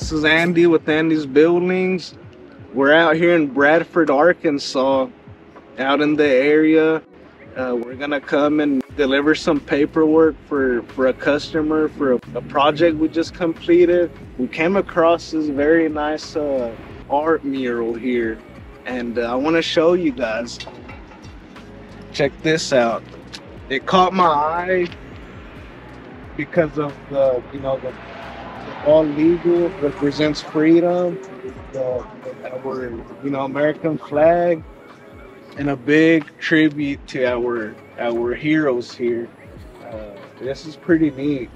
This is Andy with Andy's Buildings. We're out here in Bradford, Arkansas, out in the area. We're gonna come and deliver some paperwork for a customer for a project we just completed. We came across this very nice art mural here, and I want to show you guys. Check this out. It caught my eye because of the all legal represents freedom, our American flag, and a big tribute to our heroes here. This is pretty neat.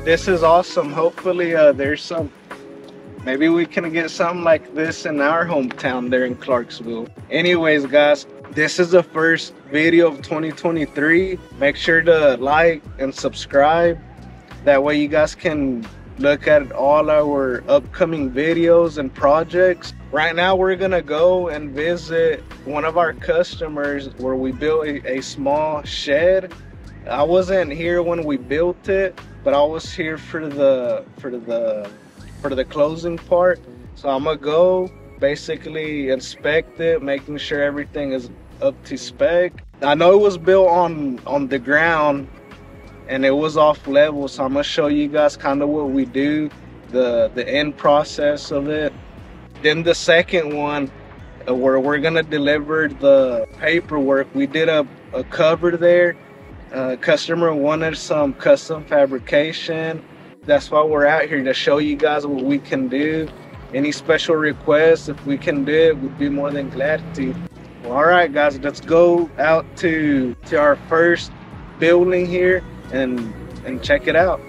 This is awesome. Hopefully maybe we can get something like this in our hometown there in Clarksville. Anyways, guys, this is the first video of 2023. Make sure to like and subscribe. That way you guys can look at all our upcoming videos and projects. Right now we're gonna go and visit one of our customers where we built a small shed. I wasn't here when we built it, but I was here for the closing part. So I'm gonna go basically inspect it, making sure everything is up to spec. I know it was built on the ground and it was off level, so I'm gonna show you guys kind of what we do, the end process of it. Then the second one, where we're gonna deliver the paperwork, we did a cover there. Customer wanted some custom fabrication. That's why we're out here, to show you guys what we can do. Any special requests, if we can do it, we'd be more than glad to. Well, all right guys, let's go out to our first building here and check it out.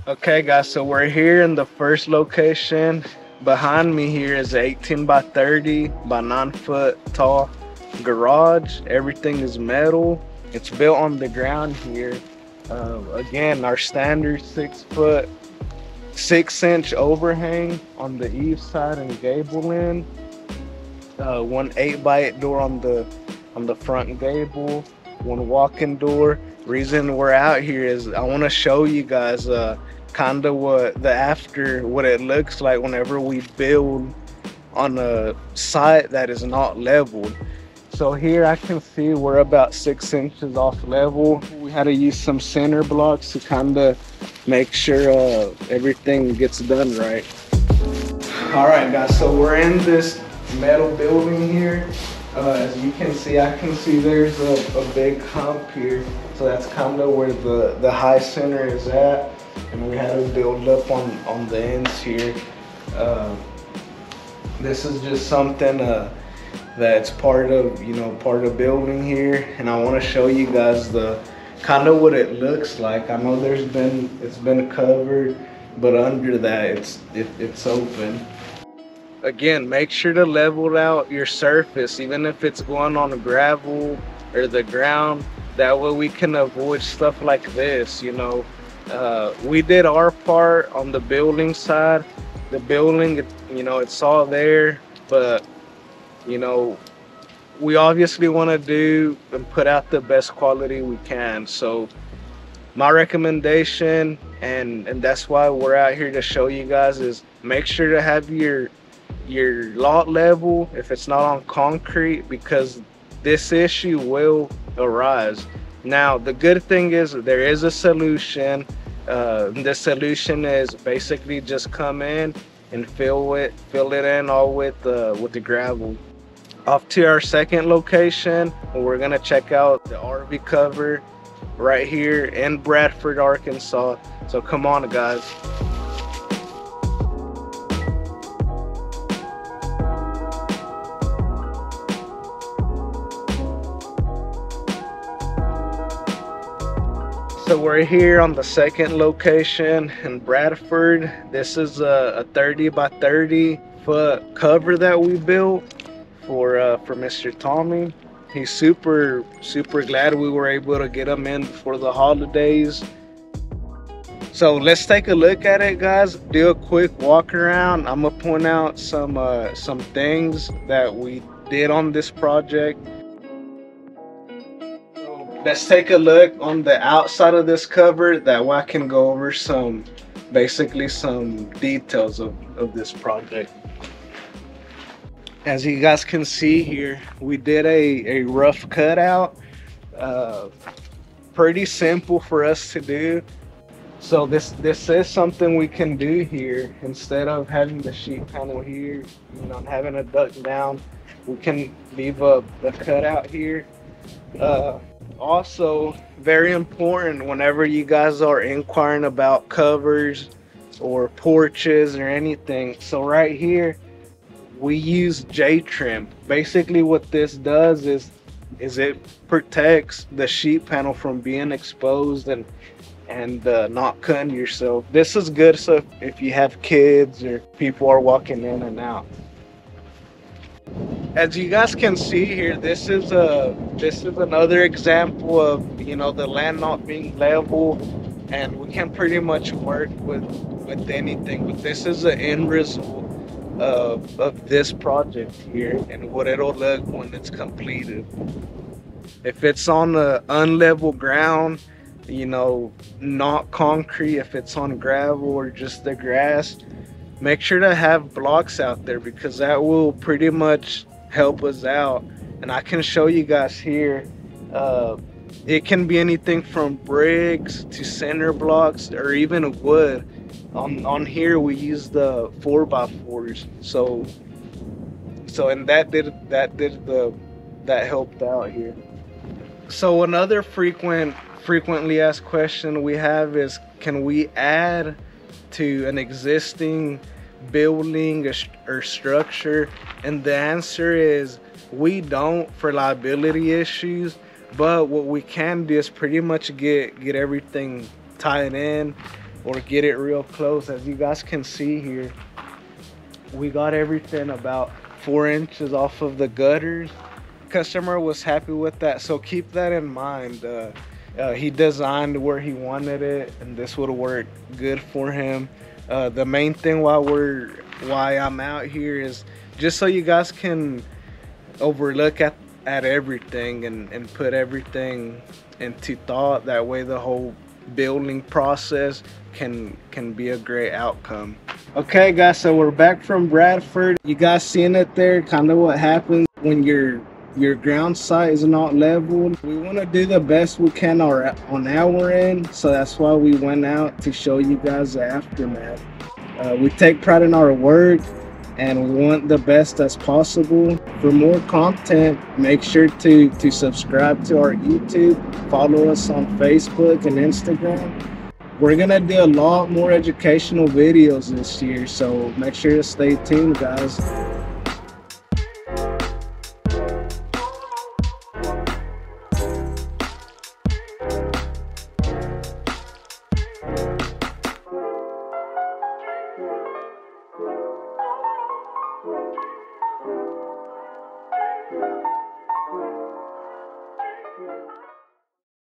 Okay guys, so we're here in the first location. Behind me here is an 18 by 30 by 9 foot tall garage. Everything is metal. It's built on the ground here. Again, our standard 6 foot 6-inch overhang on the east side and gable end. One 8 by 8 door on the front gable. One walk-in door. Reason we're out here is I want to show you guys kind of what it looks like whenever we build on a site that is not leveled. So here I can see we're about 6 inches off level. We had to use some center blocks to kind of make sure everything gets done right. All right guys, so we're in this metal building here. As you can see, I can see there's a big hump here. So that's kind of where the high center is at. And we had to build up on the ends here. This is just something that's part of building here, and I want to show you guys the kind of what it looks like. I know it's been covered, but under that it's open. Again, make sure to level out your surface, even if it's going on the gravel or the ground. That way we can avoid stuff like this. We did our part on the building side. The building, it's all there, but we obviously want to do and put out the best quality we can. So my recommendation, and that's why we're out here to show you guys, is make sure to have your lot level if it's not on concrete, because this issue will arise. Now the good thing is there is a solution. The solution is basically just come in and fill it in all with the gravel. Off to our second location, we're gonna check out the RV cover right here in Bradford, Arkansas. So come on guys. So we're here on the second location in Bradford. This is a 30 by 30 foot cover that we built for Mr. Tommy. He's super glad we were able to get him in before the holidays. So let's take a look at it, guys. Do a quick walk around. I'm gonna point out some things that we did on this project. So let's take a look on the outside of this cover. That way I can go over basically some details of this project. As you guys can see here, we did a rough cutout. Uh, Pretty simple for us to do. So this is something we can do here. Instead of having the sheet panel here, having it ducked down, we can leave the cutout here. Also, very important whenever you guys are inquiring about covers or porches or anything. So right here, we use J trim. Basically, what this does is it protects the sheet panel from being exposed and not cutting yourself. This is good so if you have kids or people are walking in and out. As you guys can see here, this is another example of the land not being level, and we can pretty much work with anything. But this is the end result of this project here and what it'll look when it's completed. If it's on the unlevel ground, not concrete, if it's on gravel or just the grass, make sure to have blocks out there, because that will pretty much help us out. And I can show you guys here, it can be anything from bricks to center blocks or even wood. On here we use the 4x4s, so and that helped out here. So another frequently asked question we have is, can we add to an existing building or structure? And the answer is we don't, for liability issues. But what we can do is pretty much get everything tied in or get it real close. As you guys can see here, we got everything about 4 inches off of the gutters. Customer was happy with that, so keep that in mind. He designed where he wanted it, and this would work good for him. The main thing why I'm out here is just so you guys can overlook at everything and put everything into thought. That way the whole building process can be a great outcome. Okay guys, so we're back from Bradford. You guys seeing it there, kind of what happens when your ground site is not leveled. We want to do the best we can on our end, so that's why we went out to show you guys the aftermath. We take pride in our work and we want the best as possible. For more content, make sure to subscribe to our YouTube, follow us on Facebook and Instagram. We're gonna do a lot more educational videos this year, so make sure to stay tuned, guys.